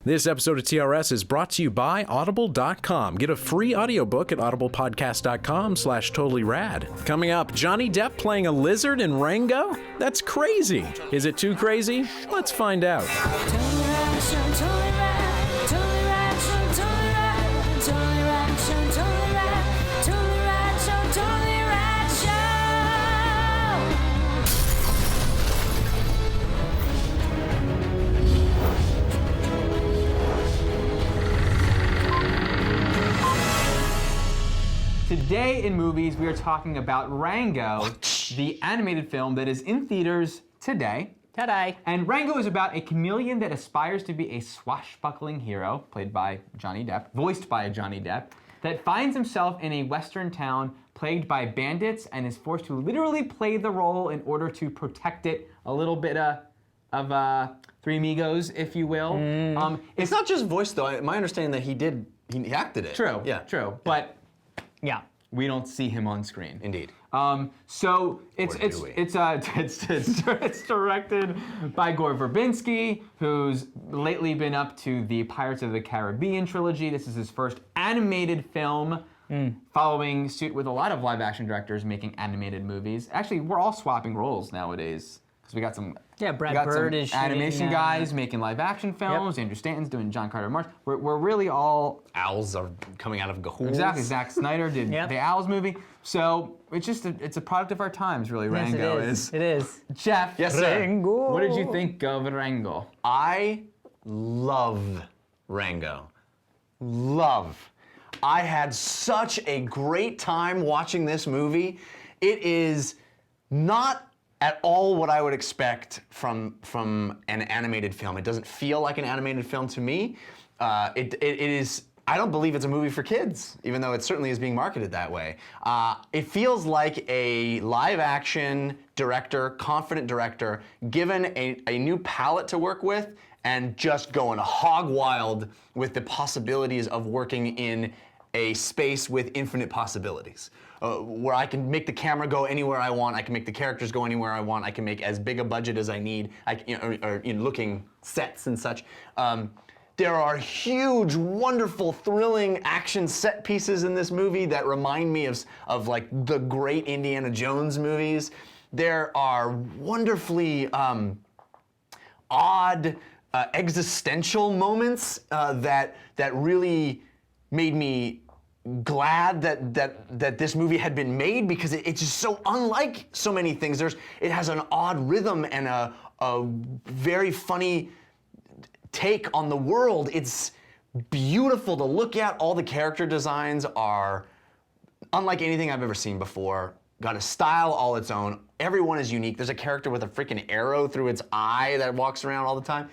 This episode of TRS is brought to you by Audible.com. Get a free audiobook at audiblepodcast.com/totallyrad. Coming up, Johnny Depp playing a lizard in Rango? That's crazy. Is it too crazy? Let's find out. Today in movies, we are talking about Rango, the animated film that is in theaters today. Today. And Rango is about a chameleon that aspires to be a swashbuckling hero, played by Johnny Depp, voiced by Johnny Depp, that finds himself in a western town plagued by bandits and is forced to literally play the role in order to protect it. A little bit of Three Amigos, if you will. It's not just voice, though. My understanding that he acted it. True, Yeah. true. But Yeah. we don't see him on screen. Indeed. So it's Or do we? it's directed by Gore Verbinski, who's lately been up to the Pirates of the Caribbean trilogy. This is his first animated film, following suit with a lot of live-action directors making animated movies. Actually, we're all swapping roles nowadays because we got some. Yeah, Brad we got Bird some is shooting, animation guys making live-action films. Andrew Stanton's doing John Carter of Mars. We're really all. Owls are coming out of Gahools. Exactly. Zack Snyder did Yep. the Owls movie. So it's a product of our times, really. Yes, Rango it is. It is. Jeff. Yes, sir. Rango. What did you think of Rango? I love Rango. Love. I had such a great time watching this movie. It is not at all what I would expect from an animated film. It doesn't feel like an animated film to me. It is. I don't believe it's a movie for kids, even though it certainly is being marketed that way. It feels like a live-action director, confident director, given a new palette to work with and just going hog wild with the possibilities of working in a space with infinite possibilities. Where I can make the camera go anywhere I want, I can make the characters go anywhere I want, I can make as big a budget as I need, or looking sets and such. There are huge, wonderful, thrilling action set pieces in this movie that remind me of like the great Indiana Jones movies. There are wonderfully odd existential moments that really made me glad that this movie had been made, because it's just so unlike so many things. It has an odd rhythm and a very funny take on the world. It's beautiful to look at. All the character designs are unlike anything I've ever seen before. Got a style all its own. Everyone is unique. There's a character with a freaking arrow through its eye that walks around all the time.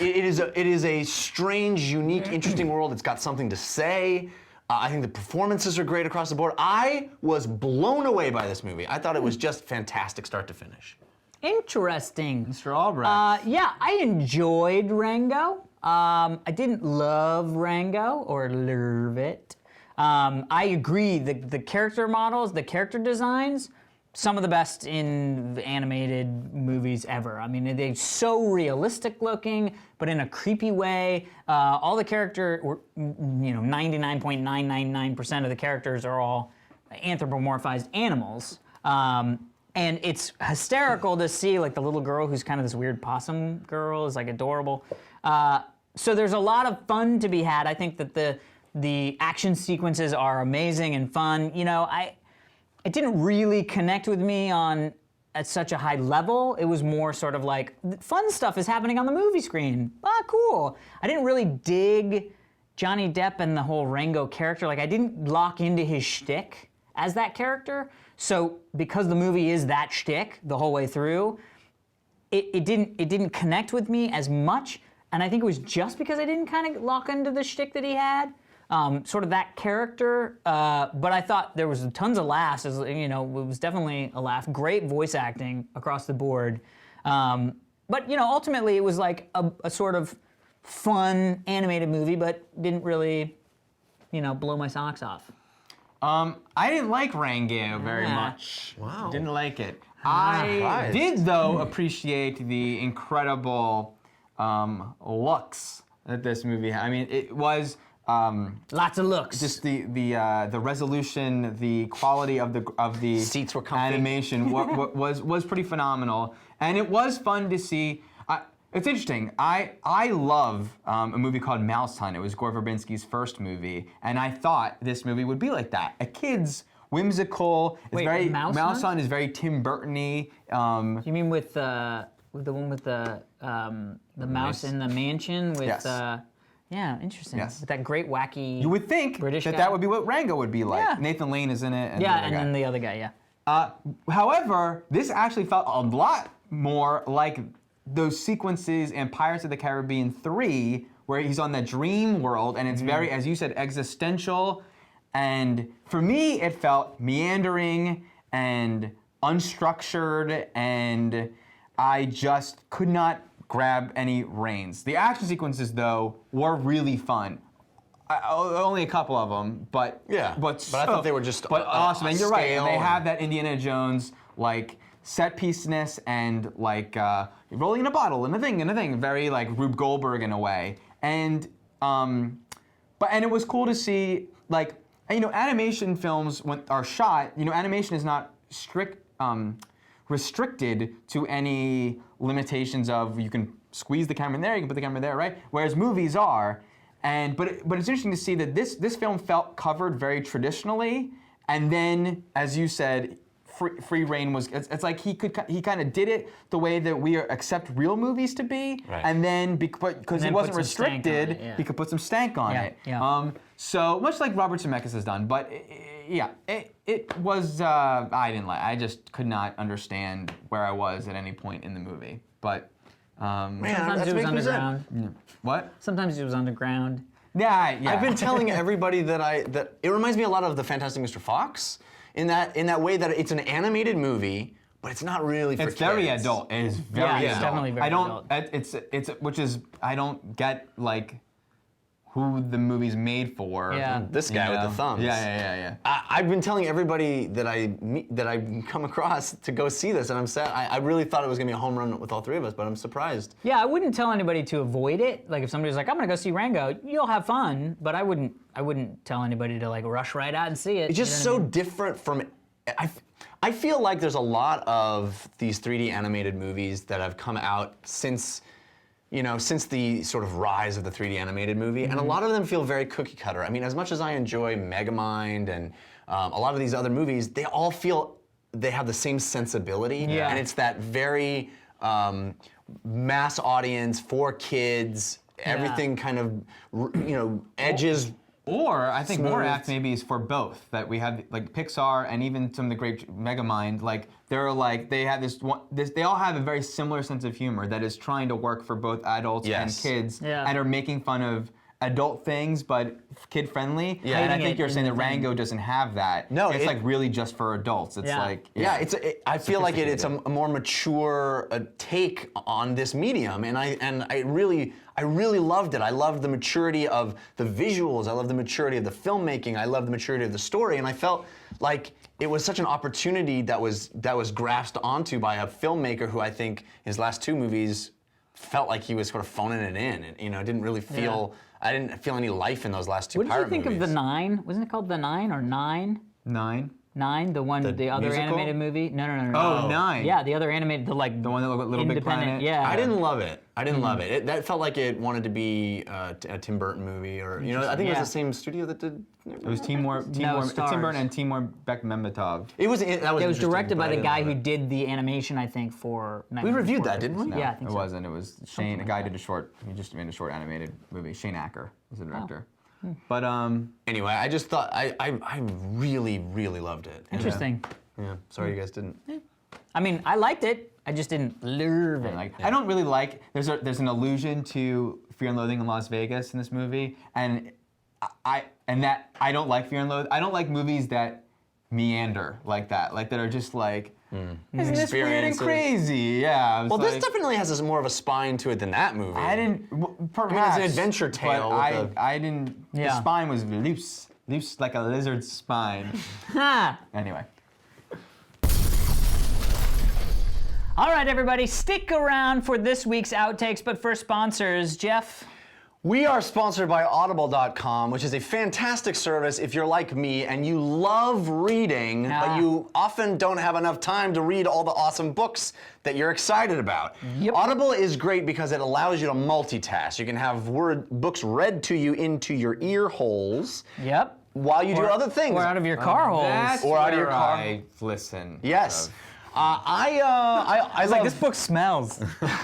It is a strange, unique, interesting world. It's got something to say. I think the performances are great across the board. I was blown away by this movie. I thought it was just fantastic start to finish. Interesting. Mr. Albrecht. Yeah, I enjoyed Rango. I didn't love Rango or love it. I agree. The character models, the character designs, some of the best in animated movies ever. I mean, they're so realistic looking, but in a creepy way. All the 99.999% of the characters are all anthropomorphized animals. And it's hysterical to see like the little girl who's kind of this weird possum girl is like adorable. So there's a lot of fun to be had. I think that the action sequences are amazing and fun. It didn't really connect with me at such a high level. It was more sort of like, fun stuff is happening on the movie screen. Cool. I didn't really dig Johnny Depp and the whole Rango character. Like, I didn't lock into his shtick as that character. So because the movie is that shtick the whole way through, it didn't connect with me as much. And I think it was just because I didn't kind of lock into the shtick that he had. Sort of that character, but I thought there was tons of laughs. It was definitely a laugh. Great voice acting across the board. But ultimately it was like a sort of fun animated movie, but didn't really, blow my socks off. I didn't like Rango very much. Wow. Didn't like it. I Surprised. did, though, appreciate the incredible looks that this movie had. I mean, it was Lots of looks. just the resolution, the quality of the Seats were comfy. animation was pretty phenomenal, and it was fun to see. It's interesting. I love a movie called Mouse Hunt. It was Gore Verbinski's first movie, and I thought this movie would be like that. A kid's whimsical. It's Wait, very Mouse Mouse Hunt? Hunt is very Tim Burton-y. You mean with the one with the mouse in the mansion with Yes. yeah, interesting. Yes. With that great wacky. You would think British that guy? that would be what Rango would be like. Yeah. Nathan Lane is in it. And yeah, the other and guy. then the other guy, yeah. However, this actually felt a lot more like those sequences in Pirates of the Caribbean 3, where he's on that dream world, and it's very, as you said, existential. And for me, it felt meandering and unstructured, and I just could not grab any reins. The action sequences, though, were really fun. Only a couple of them, but Yeah, but I thought they were just awesome. And you're right, and they scale have and- that Indiana Jones like set piece-ness and like rolling in a bottle and a thing, very like Rube Goldberg in a way. And and it was cool to see like animation films when are shot. Animation is not restricted to any limitations of you can squeeze the camera in there, you can put the camera there, right? Whereas movies are. But it's interesting to see that this film felt covered very traditionally, and then, as you said, free reign was. It's like he kind of did it the way that we accept real movies to be, Right. and then because he then wasn't put some stank on restricted, it, yeah. he could put some stank on Yeah, it. yeah. So much like Robert Zemeckis has done, but it was I didn't like. I just could not understand where I was at any point in the movie, but. Man, Sometimes that's it was making me sad. underground. What? Sometimes it was underground. Yeah. I've been telling everybody that it reminds me a lot of the Fantastic Mr. Fox in that way that it's an animated movie, but it's not really for It's kids. very adult. It is very Yeah, it's adult. definitely very I don't. adult. It's which is I don't get like who the movie's made for. Yeah. This guy with the thumbs. Yeah. I've been telling everybody that I come across to go see this, and I'm sad. I really thought it was gonna be a home run with all three of us, but I'm surprised. Yeah, I wouldn't tell anybody to avoid it. Like if somebody's like, I'm gonna go see Rango, you'll have fun, but I wouldn't tell anybody to like rush right out and see it. It's just so different from. I feel like there's a lot of these 3D animated movies that have come out since the sort of rise of the 3D animated movie, and a lot of them feel very cookie cutter. I mean, as much as I enjoy Megamind and a lot of these other movies, they all feel they have the same sensibility, Yeah. and it's that very mass audience for kids. Everything kind of, edges. Or I think more Smooth. apt maybe is for both. That we have like Pixar and even some of the great Megamind. Like they have they all have a very similar sense of humor that is trying to work for both adults Yes. and kids, Yeah. and are making fun of adult things but kid friendly. Yeah. And I Hiding think it you're in saying the that Rango doesn't have that. No, it's it- like really just for adults. It's Yeah. like Yeah, I feel like it's a more mature take on this medium, and I really loved it. I loved the maturity of the visuals. I loved the maturity of the filmmaking. I loved the maturity of the story, and I felt like it was such an opportunity that was grasped onto by a filmmaker who I think his last two movies felt like he was sort of phoning it in, and didn't really feel. I didn't feel any life in those last two What did you pirate think movies. of The Nine? Wasn't it called The Nine or Nine? 9. Nine, the one, the other musical? animated movie? No. Oh, 9. Yeah, the other animated, the like The one that looked like Little Big independent. Planet? Yeah. I didn't love it. I didn't love it. That felt like it wanted to be a Tim Burton movie, or I think it was Yeah. the same studio that did. It was Tim Burton stars. and Timur Bekmambetov. That was It was interesting, directed but by I the didn't guy love who it. did the animation, I think, for We reviewed that, didn't we? No, Yeah, I think it so. wasn't. It was Shane. A guy did a short. He just made a short animated movie. Shane Acker was the director. But Anyway, I just thought I really loved it. Interesting. Yeah. Sorry you guys didn't. I mean, I liked it. I just didn't love it. like I don't really like. There's an allusion to Fear and Loathing in Las Vegas in this movie, and I don't like Fear and Loathing. I don't like movies that meander like that are just like. Isn't this weird and Experiences. crazy? Yeah. I was Well, like, this definitely has more of a spine to it than that movie. I didn't. Perhaps. I mean, it's an adventure tale But with I didn't. Yeah. The spine was loose like a lizard's spine. Ha! Anyway. All right, everybody, stick around for this week's outtakes, but for sponsors, Jeff. We are sponsored by Audible.com, which is a fantastic service if you're like me and you love reading, but you often don't have enough time to read all the awesome books that you're excited about. Yep. Audible is great because it allows you to multitask. You can have books read to you into your ear holes. Yep. While you do other things. Or out of your car holes. That's Or out of your where car. I listen. Yes. I love This book smells.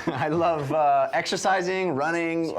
I love exercising, running,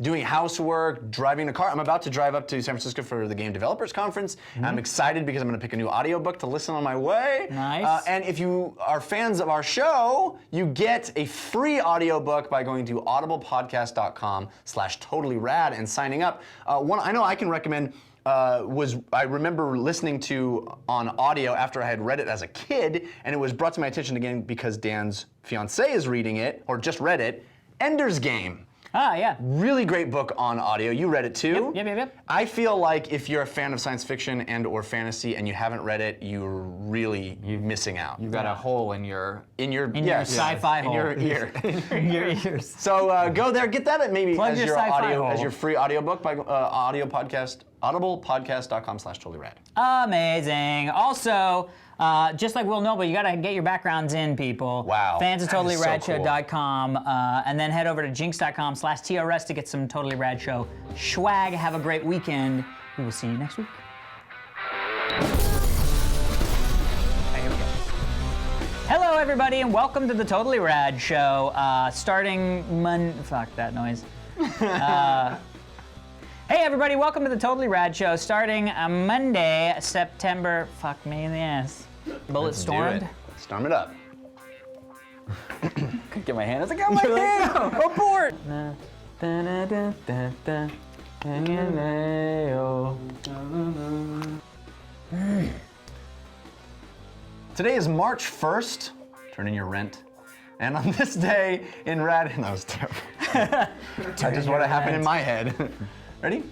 doing housework, driving a car. I'm about to drive up to San Francisco for the Game Developers Conference. I'm excited because I'm going to pick a new audiobook to listen on my way. Nice. And if you are fans of our show, you get a free audiobook by going to audiblepodcast.com/totallyrad and signing up. One I know I can recommend I remember listening to on audio after I had read it as a kid, and it was brought to my attention again because Dan's fiance is reading it, or just read it, Ender's Game. Ah, yeah. Really great book on audio. You read it too? Yep. I feel like if you're a fan of science fiction and or fantasy and you haven't read it, you're missing out. You've got a hole in your your sci-fi in hole. your ear. In your ears. So go there, get that maybe Plug as your your sci-fi audio, hole. as your free audiobook by audiblepodcast.com/totallyrad. Amazing. Also, just like Will Noble, you gotta get your backgrounds in, people. Wow. Fans of That is so TotallyRadShow.com, and then head over to jinx.com/TRS to get some Totally Rad Show swag. Have a great weekend. We will see you next week. Okay, here we go. Hello, everybody, and welcome to the Totally Rad Show. Starting fuck that noise. Hey everybody, welcome to the Totally Rad Show, starting Monday, September, fuck me in the ass. Bullet stormed. Do it. Storm it up. Couldn't get my hand, I was like, oh my hand, abort! Today is March 1st. Turn in your rent. And on this day in Rad, that was terrible. That's just what happened in my head. Ready?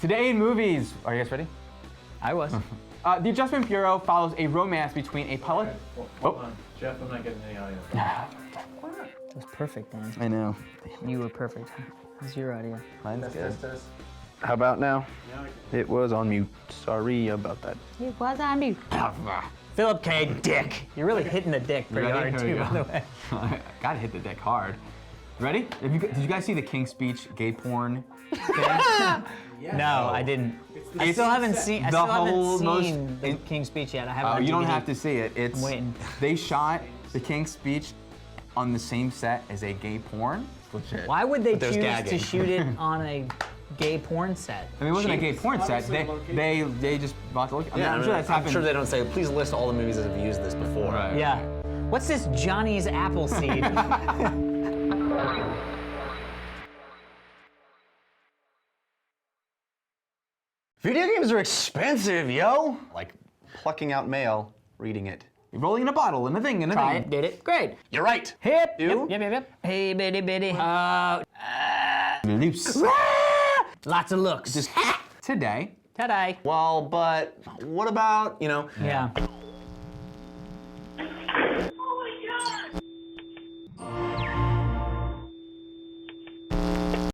Today in movies. Are you guys ready? I was. The Adjustment Bureau follows a romance between a pilot. Hold on. Jeff, I'm not getting any audio. That was perfect, man. I know. You were perfect. How's your audio? Mine's good. Test. How about now? Now I can. It was on mute. Sorry about that. It was on mute. Philip K. Dick. You're really hitting the dick pretty Ready? hard Here too, we by the go. way. Gotta hit the dick hard. Ready? Did you guys see the King's Speech gay porn thing? No, I didn't. I still haven't seen. I the still haven't whole seen most- the King's Speech yet. I haven't. Oh, on you don't DVD. have to see it. It's I'm waiting. They shot the King's Speech on the same set as a gay porn. It's legit. Why would they there's choose to gagging. shoot it on a gay porn set? I mean, it wasn't a gay porn set. Obviously They just bought the location. I'm sure that's happened. I'm sure they don't say, please list all the movies that have used this before. Right. Yeah. What's this Johnny's Appleseed? Video games are expensive, yo. Like plucking out mail, reading it. Rolling in a bottle and a thing and a Try thing. it. Did it. Great. You're right. Hip. You? Yep. Hey, bitty, bitty. Loose. Lots of looks. Today, Ta-da. Well, but what about, Yeah.